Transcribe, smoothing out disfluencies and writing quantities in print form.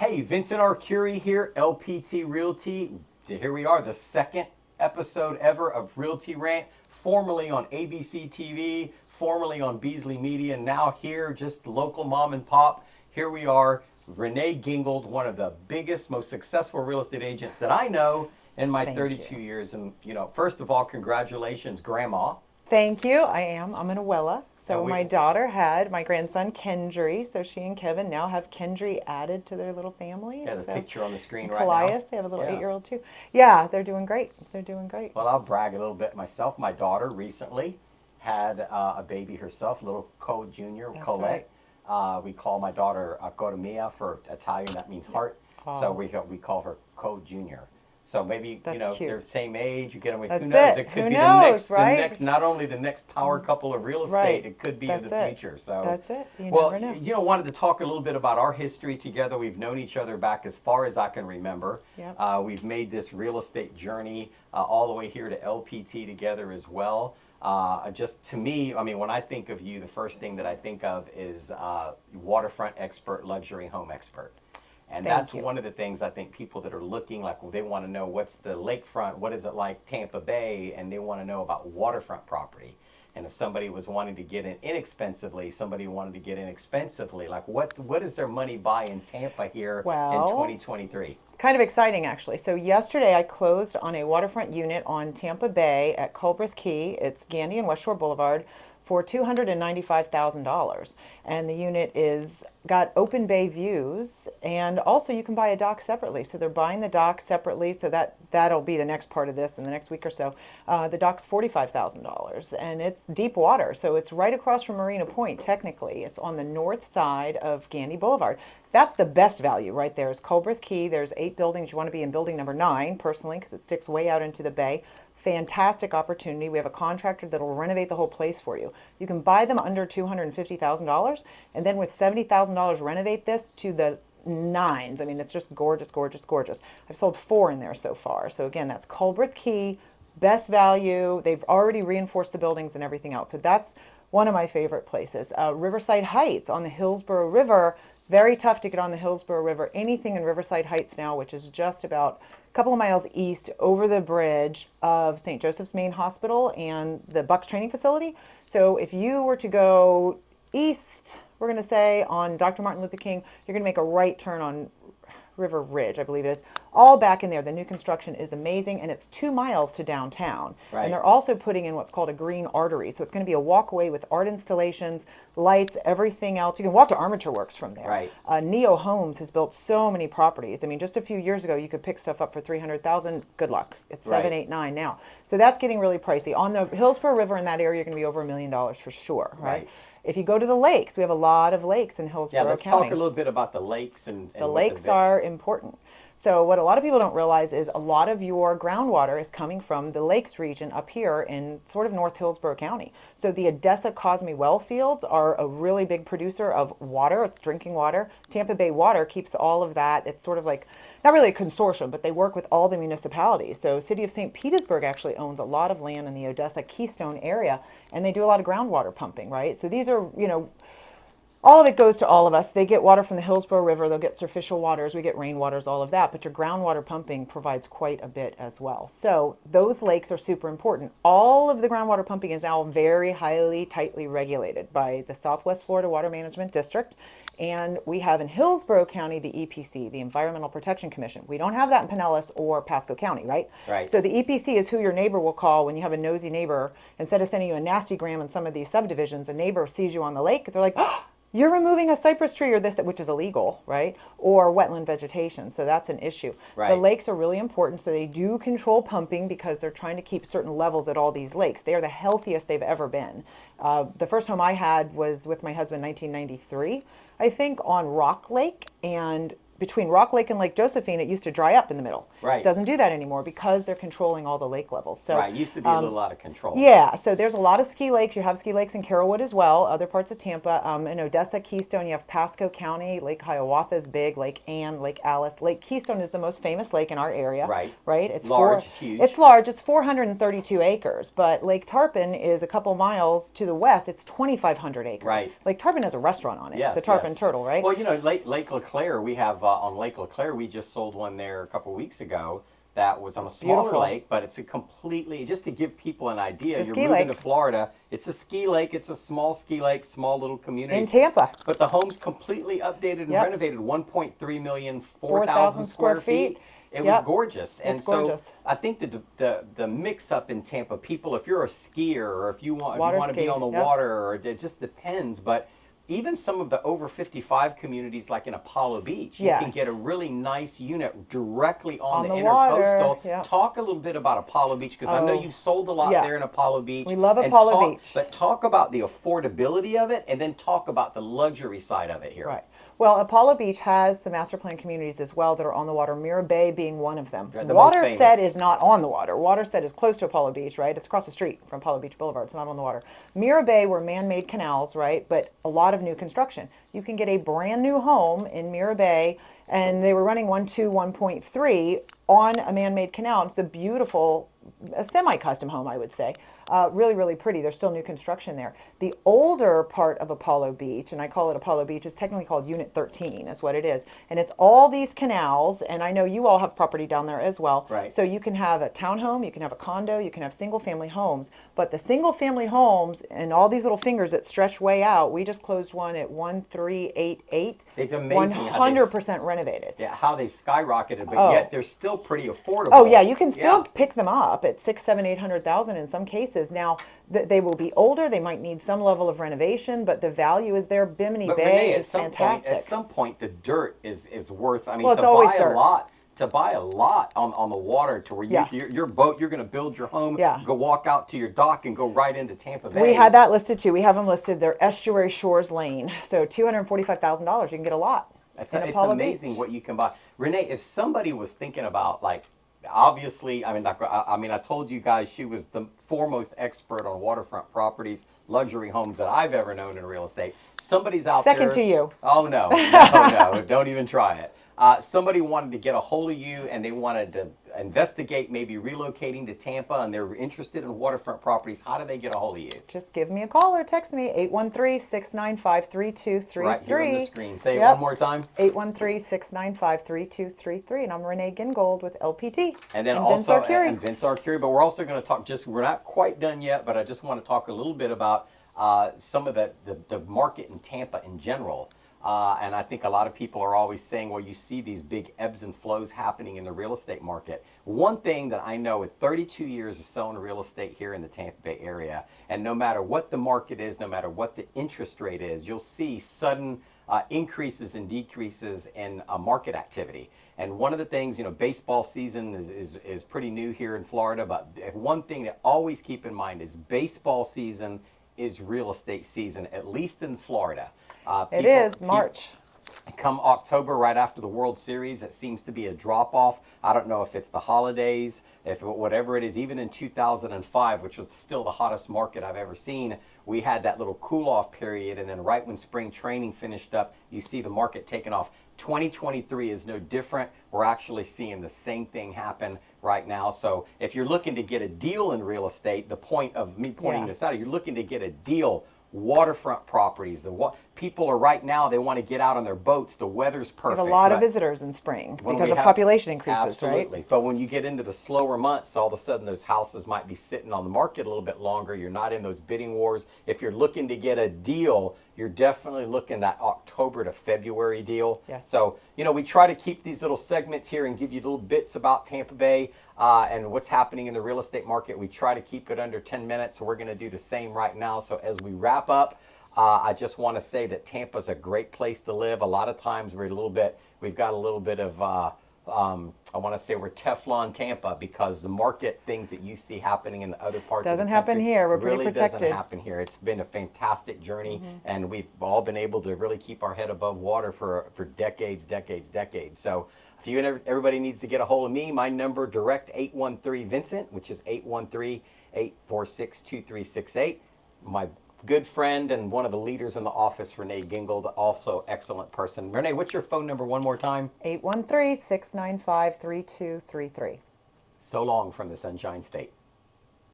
Hey, Vincent Arcuri here, LPT Realty. Here we are, the second episode ever of Realty Rant, formerly on ABC TV, formerly on Beasley Media, now here, just local mom and pop. Here we are, Renee Gingold, one of the biggest, most successful real estate agents that I know in my Thank 32 you. years. And, first of all, congratulations, Grandma. Thank you. I'm an Awella. And So my daughter had my grandson Kendry. So she and Kevin now have Kendry added to their little family. Got a So picture on the screen and right now. Callias, they have a little Yeah. 8-year-old too. Yeah, they're doing great. They're doing great. Well, I'll brag a little bit myself. My daughter recently had a baby herself, little Cole Jr., That's Colette. We call my daughter Mia for Italian, that means heart. So Oh. we call her Cole Jr. So maybe, That's cute. they're the same age, you get them with, who That's knows? it. It could Who be knows, right? the next, not only the next power couple of real estate, Right. it could be of That's the it. future. So That's it. You well, never know. wanted to talk a little bit about our history together. We've known each other back as far as I can remember. Yep. We've made this real estate journey all the way here to LPT together as well. Just to me, I mean, when I think of you, the first thing that I think of is waterfront expert, luxury home expert. And Thank that's you. one of the things I think people that are looking, like, well, they want to know what's the lakefront, what is it like Tampa Bay, and they want to know about waterfront property. And if somebody was wanting to get in inexpensively, somebody wanted to get in expensively, like what does their money buy in Tampa here in Well, 2023? kind of exciting actually. So yesterday I closed on a waterfront unit on Tampa Bay at Culbreth Key. It's Gandy and West Shore Boulevard for $295,000. And the unit is got open bay views, and also you can buy a dock separately. So they're buying the dock separately, so that'll be the next part of this in the next week or so. The dock's $45,000, and it's deep water, so it's right across from Marina Point. Technically, it's on the north side of Gandy Boulevard. That's the best value right there is Culbreth Key. There's 8 buildings. You want to be in building number 9 personally because it sticks way out into the bay. Fantastic opportunity. We have a contractor that'll renovate the whole place for you. You can buy them under $250,000, and then with $70,000 renovate this to the nines. I mean, it's just gorgeous, gorgeous, gorgeous. I've sold 4 in there so far. So again, that's Culbreth Key, best value. They've already reinforced the buildings and everything else. So that's one of my favorite places. Riverside Heights on the Hillsborough River. Very tough to get on the Hillsborough River. Anything in Riverside Heights now, which is just about a couple of miles east over the bridge of St. Joseph's Main Hospital and the Bucks Training Facility. So if you were to go east, we're going to say on Dr. Martin Luther King, you're going to make a right turn on River Ridge, I believe it is, all back in there. The new construction is amazing, and it's 2 miles to downtown. Right. And they're also putting in what's called a green artery. So it's going to be a walkway with art installations, lights, everything else. You can walk to Armature Works from there. Right. Neo Homes has built so many properties. I mean, just a few years ago, you could pick stuff up for $300,000. Good luck. It's Right. 7, 8, 9 now. So that's getting really pricey. On the Hillsborough River in that area, you're going to be over $1 million for sure. Right. If you go to the lakes, we have a lot of lakes in Hillsborough Yeah, let's County. talk a little bit about the lakes and The what lakes are important. So what a lot of people don't realize is a lot of your groundwater is coming from the lakes region up here in sort of North Hillsborough County. So the Odessa Cosme well fields are a really big producer of water. It's drinking water. Tampa Bay Water keeps all of that. It's sort of like, not really a consortium, but they work with all the municipalities. So City of St. Petersburg actually owns a lot of land in the Odessa Keystone area, and they do a lot of groundwater pumping, right? So these are, all of it goes to all of us. They get water from the Hillsborough River. They'll get surficial waters. We get rainwaters, all of that. But your groundwater pumping provides quite a bit as well. So those lakes are super important. All of the groundwater pumping is now very highly, tightly regulated by the Southwest Florida Water Management District. And we have in Hillsborough County the EPC, the Environmental Protection Commission. We don't have that in Pinellas or Pasco County, right? Right. So the EPC is who your neighbor will call when you have a nosy neighbor. Instead of sending you a nasty gram in some of these subdivisions, a neighbor sees you on the lake. They're like, oh, you're removing a cypress tree or this, which is illegal, right? Or wetland vegetation. So that's an issue. Right. The lakes are really important. So they do control pumping because they're trying to keep certain levels at all these lakes. They are the healthiest they've ever been. The first home I had was with my husband in 1993, I think, on Rock Lake. And between Rock Lake and Lake Josephine, it used to dry up in the middle. Right. It doesn't do that anymore because they're controlling all the lake levels. So Right, used to be a little out of control. yeah, so there's a lot of ski lakes. You have ski lakes in Carrollwood as well, other parts of Tampa. In Odessa, Keystone, you have Pasco County. Lake Hiawatha is big. Lake Anne, Lake Alice. Lake Keystone is the most famous lake in our area. Right. Right? It's Large, huge. It's large. It's 432 acres. But Lake Tarpon is a couple miles to the west. It's 2,500 acres. Right. Lake Tarpon has a restaurant on it. Yes, the Tarpon yes. Turtle, right? Well, Lake LeClaire, we have on Lake LeClaire, we just sold one there a couple weeks ago that was on a smaller Beautiful. lake, but it's a completely, just to give people an idea, It's a you're ski moving lake. to Florida. It's a ski lake. It's a small ski lake, small little community. In Tampa. But the home's completely updated and Yep. renovated, 1.3 million, 4,000 4,000 square feet. It was Yep. gorgeous. And It's so gorgeous. I think the mix up in Tampa, people, if you're a skier or if you want to be ski, on the yep. water, or it just depends. But even some of the over 55 communities like in Apollo Beach, you can Yes. get a really nice unit directly on, On the the water, intercoastal. yep. Talk a little bit about Apollo Beach, because I know Oh, you've sold a lot yeah. there in Apollo Beach. We love And Apollo Beach. But talk about the affordability of it, and then talk about the luxury side of it here. Right. Well, Apollo Beach has some master plan communities as well that are on the water, Mira Bay being one of them. Right, the most Waterset famous. is not on the water. Waterset is close to Apollo Beach, right? It's across the street from Apollo Beach Boulevard. It's not on the water. Mira Bay were man-made canals, right? But a lot of new construction. You can get a brand new home in Mira Bay, and they were running 1.2, 1.3 on a man-made canal. It's a beautiful, a semi-custom home, I would say. Really, really pretty. There's still new construction there. The older part of Apollo Beach, and I call it Apollo Beach, is technically called Unit 13, is what it is. And it's all these canals, and I know you all have property down there as well. Right. So you can have a townhome, you can have a condo, you can have single-family homes. But the single-family homes and all these little fingers that stretch way out, we just closed one at 1388. They've amazing how they've- 100% renovated. Yeah, how they've skyrocketed, but Oh. yet they're still pretty affordable. Oh yeah, you can still Yeah. pick them up at 6, 7, 800,000 in some cases. Now they will be older. They might need some level of renovation, but the value is there. Bimini But Bay Renee, is fantastic. at some point, the dirt is worth. I mean, Well, it's to always buy dirt. a lot, on the water, to where Yeah. your boat, you're going to build your home, Yeah. go walk out to your dock, and go right into Tampa Bay. We had that listed too. We have them listed. They're Estuary Shores Lane, so $245,000. You can get a lot. It's in Apollo amazing Beach. what you can buy. Renee, if somebody was thinking about, like, obviously, I told you guys she was the foremost expert on waterfront properties, luxury homes that I've ever known in real estate. Somebody's out there. Second to you. Oh, no, don't even try it. Somebody wanted to get a hold of you, and they wanted to investigate maybe relocating to Tampa, and they're interested in waterfront properties. How do they get a hold of you? Just give me a call or text me, 813-695-3233. Right here on the screen. Say it Yep. one more time. 813-695-3233. And I'm Renee Gingold with LPT. And then Vince also, Arcuri. and Vince Arcuri, but we're also going to talk, we're not quite done yet, but I just want to talk a little bit about some of the market in Tampa in general. And I think a lot of people are always saying, well, you see these big ebbs and flows happening in the real estate market. One thing that I know with 32 years of selling real estate here in the Tampa Bay area, and no matter what the market is, no matter what the interest rate is, you'll see sudden increases and decreases in market activity. And one of the things, baseball season is pretty new here in Florida, but one thing to always keep in mind is baseball season is real estate season, at least in Florida. It is March. Come October, right after the World Series, it seems to be a drop-off. I don't know if it's the holidays, whatever it is. Even in 2005, which was still the hottest market I've ever seen, we had that little cool-off period, and then right when spring training finished up, you see the market taking off. 2023 is no different. We're actually seeing the same thing happen right now. So if you're looking to get a deal in real estate, the point of me pointing this out, you're looking to get a deal. Waterfront properties. People are right now, they want to get out on their boats. The weather's We perfect. have a lot of visitors in spring when because we of have- population increases, Absolutely. right? But when you get into the slower months, all of a sudden those houses might be sitting on the market a little bit longer. You're not in those bidding wars. If you're looking to get a deal, you're definitely looking that October to February deal. Yes. So, we try to keep these little segments here and give you little bits about Tampa Bay and what's happening in the real estate market. We try to keep it under 10 minutes. So we're going to do the same right now. So as we wrap up, I just want to say that Tampa's a great place to live. A lot of times we've got a little bit of, I want to say we're Teflon Tampa, because the market things that you see happening in the other parts of the Doesn't happen country here. We're pretty really protected. doesn't happen here. It's been a fantastic journey, and we've all been able to really keep our head above water for decades. So if everybody needs to get a hold of me, my number direct 813-VINCENT, which is 813-846-2368. My good friend and one of the leaders in the office, Renee Gingold, also excellent person. Renee, what's your phone number one more time? 813-695-3233. So long from the Sunshine State.